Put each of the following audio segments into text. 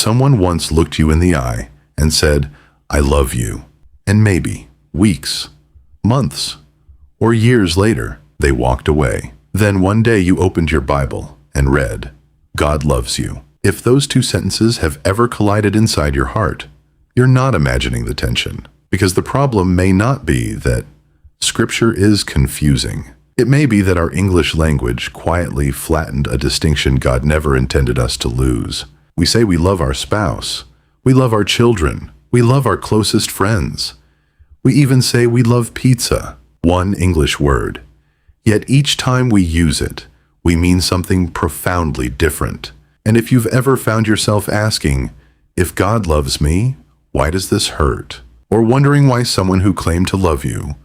Someone once looked you in the eye and said, "I love you." And maybe weeks, months, or years later, they walked away. Then one day you opened your Bible and read, "God loves you." If those two sentences have ever collided inside your heart, you're not imagining the tension. Because the problem may not be that Scripture is confusing. It may be that our English language quietly flattened a distinction God never intended us to lose. We say we love our spouse, we love our children, we love our closest friends. We even say we love pizza, one English word. Yet each time we use it, we mean something profoundly different. And if you've ever found yourself asking, if God loves me, why does this hurt? Or wondering why someone who claimed to love you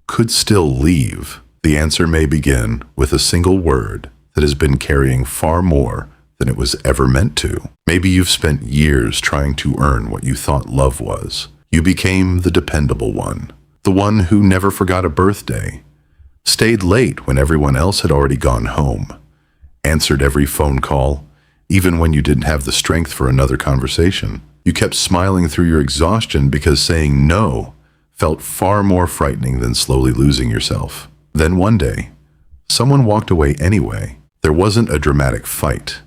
could still leave, the answer may begin with a single word that has been carrying far more than it was ever meant to. Maybe you've spent years trying to earn what you thought love was. You became the dependable one, the one who never forgot a birthday, stayed late when everyone else had already gone home, answered every phone call, even when you didn't have the strength for another conversation. You kept smiling through your exhaustion because saying no felt far more frightening than slowly losing yourself. Then one day, someone walked away anyway. There wasn't a dramatic fight.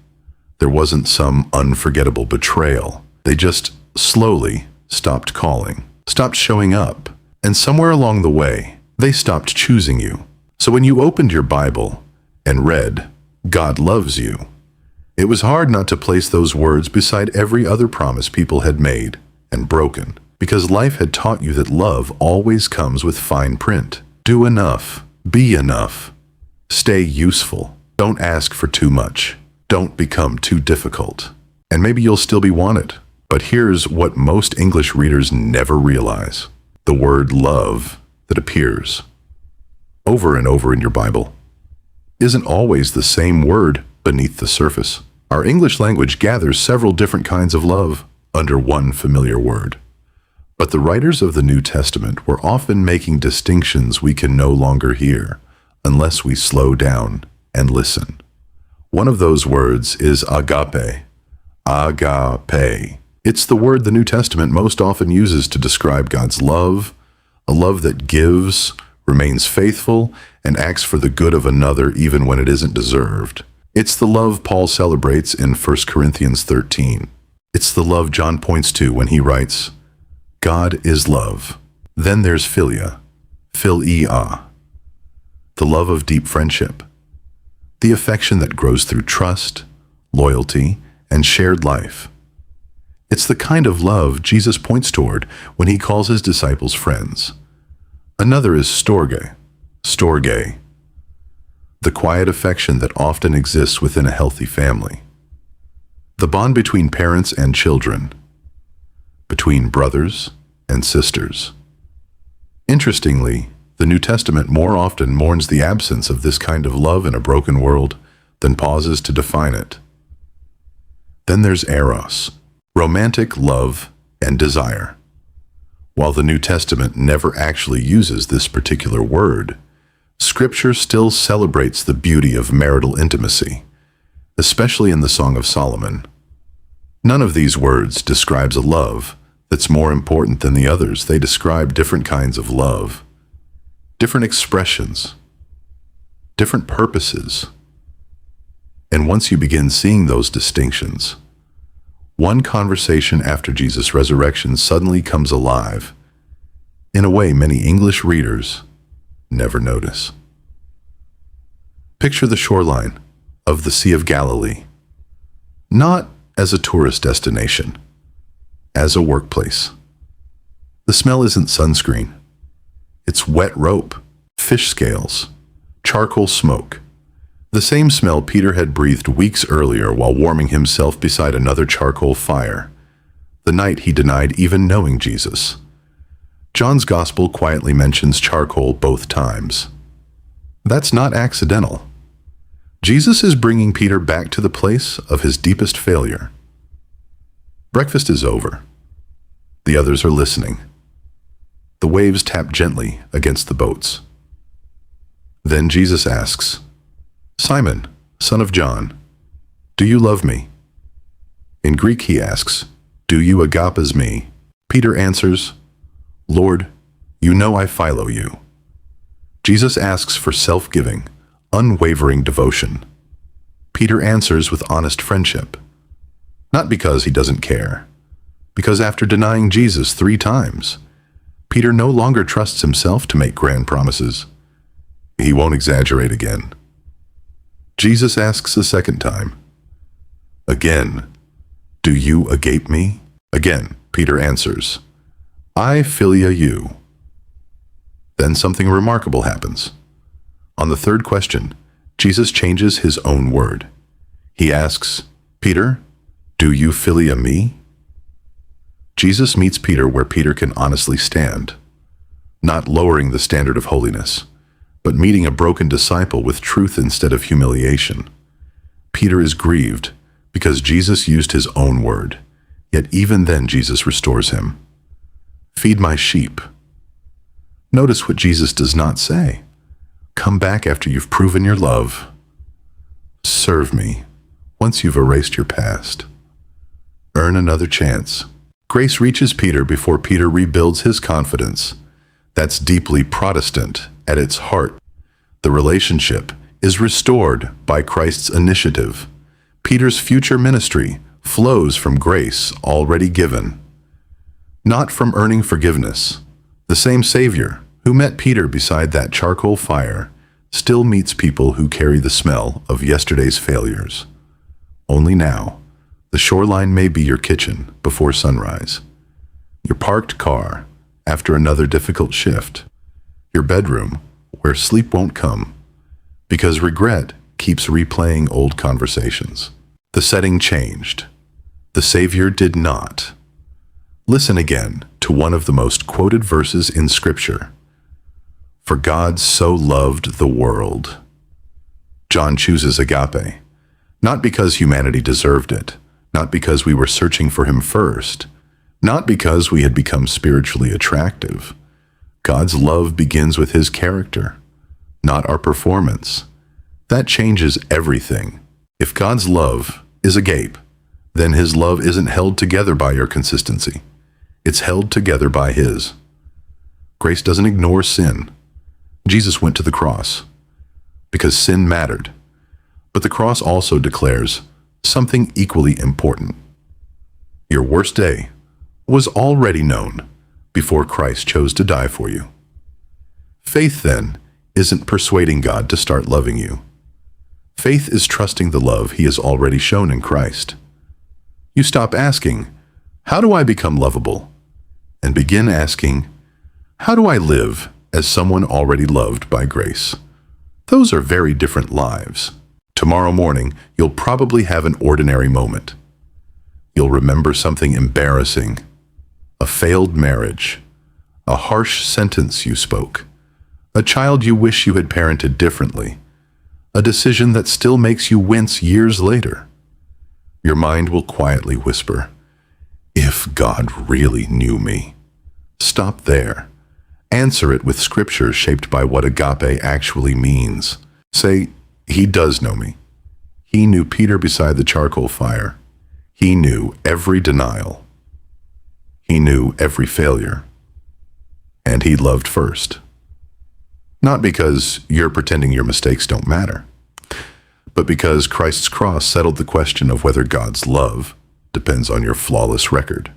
There wasn't some unforgettable betrayal. They just slowly stopped calling, stopped showing up, and somewhere along the way, they stopped choosing you. So when you opened your Bible and read, "God loves you," it was hard not to place those words beside every other promise people had made and broken, because life had taught you that love always comes with fine print. Do enough, be enough, stay useful, don't ask for too much, don't become too difficult. And maybe you'll still be wanted, but here's what most English readers never realize. The word love that appears over and over in your Bible isn't always the same word beneath the surface. Our English language gathers several different kinds of love under one familiar word. But the writers of the New Testament were often making distinctions we can no longer hear unless we slow down and listen. One of those words is agapē. Agapē. It's the word the New Testament most often uses to describe God's love, a love that gives, remains faithful, and acts for the good of another even when it isn't deserved. It's the love Paul celebrates in 1 Corinthians 13. It's the love John points to when he writes, "God is love." Then there's philia, philia, the love of deep friendship, the affection that grows through trust, loyalty, and shared life. It's the kind of love Jesus points toward when he calls his disciples friends. Another is storgē, the quiet affection that often exists within a healthy family. The bond between parents and children, between brothers and sisters. Interestingly, the New Testament more often mourns the absence of this kind of love in a broken world than pauses to define it. Then there's eros, romantic love and desire. While the New Testament never actually uses this particular word, Scripture still celebrates the beauty of marital intimacy, especially in the Song of Solomon. None of these words describes a love that's more important than the others. They describe different kinds of love, different expressions, different purposes. And once you begin seeing those distinctions, one conversation after Jesus' resurrection suddenly comes alive in a way many English readers never notice. Picture the shoreline of the Sea of Galilee, not as a tourist destination, as a workplace. The smell isn't sunscreen. It's wet rope, fish scales, charcoal smoke. The same smell Peter had breathed weeks earlier while warming himself beside another charcoal fire, the night he denied even knowing Jesus. John's Gospel quietly mentions charcoal both times. That's not accidental. Jesus is bringing Peter back to the place of his deepest failure. Breakfast is over. The others are listening. The waves tap gently against the boats. Then Jesus asks, "Simon, son of John, do you love me?" In Greek he asks, "Do you agapes me?" Peter answers, "Lord, you know I philo you." Jesus asks for self-giving, unwavering devotion. Peter answers with honest friendship. Not because he doesn't care, because after denying Jesus 3 times, Peter no longer trusts himself to make grand promises. He won't exaggerate again. Jesus asks a second time, "Again, do you agape me?" Again, Peter answers, "I philia you." Then something remarkable happens. On the third question, Jesus changes his own word. He asks, "Peter, do you philia me?" Jesus meets Peter where Peter can honestly stand, not lowering the standard of holiness, but meeting a broken disciple with truth instead of humiliation. Peter is grieved because Jesus used his own word, yet even then Jesus restores him. "Feed my sheep." Notice what Jesus does not say. "Come back after you've proven your love." "Serve me once you've erased your past." "Earn another chance." Grace reaches Peter before Peter rebuilds his confidence. That's deeply Protestant at its heart. The relationship is restored by Christ's initiative. Peter's future ministry flows from grace already given, not from earning forgiveness. The same Savior who met Peter beside that charcoal fire still meets people who carry the smell of yesterday's failures. Only now, the shoreline may be your kitchen before sunrise, your parked car after another difficult shift, your bedroom where sleep won't come because regret keeps replaying old conversations. The setting changed. The Savior did not. Listen again to one of the most quoted verses in Scripture. "For God so loved the world." John chooses agapē, not because humanity deserved it, not because we were searching for him first, not because we had become spiritually attractive. God's love begins with his character, not our performance. That changes everything. If God's love is agape, then his love isn't held together by your consistency. It's held together by his. Grace doesn't ignore sin. Jesus went to the cross because sin mattered. But the cross also declares something equally important. Your worst day was already known before Christ chose to die for you. Faith, then, isn't persuading God to start loving you. Faith is trusting the love he has already shown in Christ. You stop asking, "How do I become lovable?" and begin asking, "How do I live as someone already loved by grace?" Those are very different lives. Tomorrow morning, you'll probably have an ordinary moment. You'll remember something embarrassing, a failed marriage, a harsh sentence you spoke, a child you wish you had parented differently, a decision that still makes you wince years later. Your mind will quietly whisper, "If God really knew me." Stop there. Answer it with scripture shaped by what agapē actually means. Say, "He does know me. He knew Peter beside the charcoal fire. He knew every denial. He knew every failure. And he loved first." Not because you're pretending your mistakes don't matter, but because Christ's cross settled the question of whether God's love depends on your flawless record.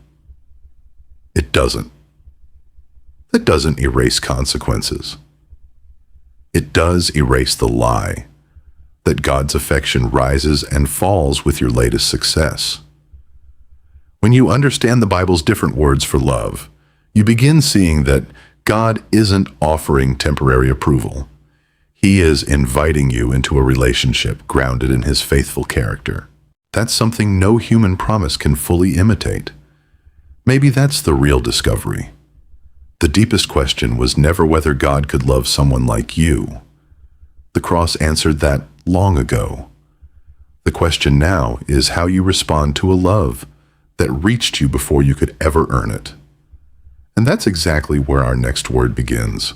It doesn't. That doesn't erase consequences. It does erase the lie that God's affection rises and falls with your latest success. When you understand the Bible's different words for love, you begin seeing that God isn't offering temporary approval. He is inviting you into a relationship grounded in his faithful character. That's something no human promise can fully imitate. Maybe that's the real discovery. The deepest question was never whether God could love someone like you. The cross answered that long ago. The question now is how you respond to a love that reached you before you could ever earn it. And that's exactly where our next word begins.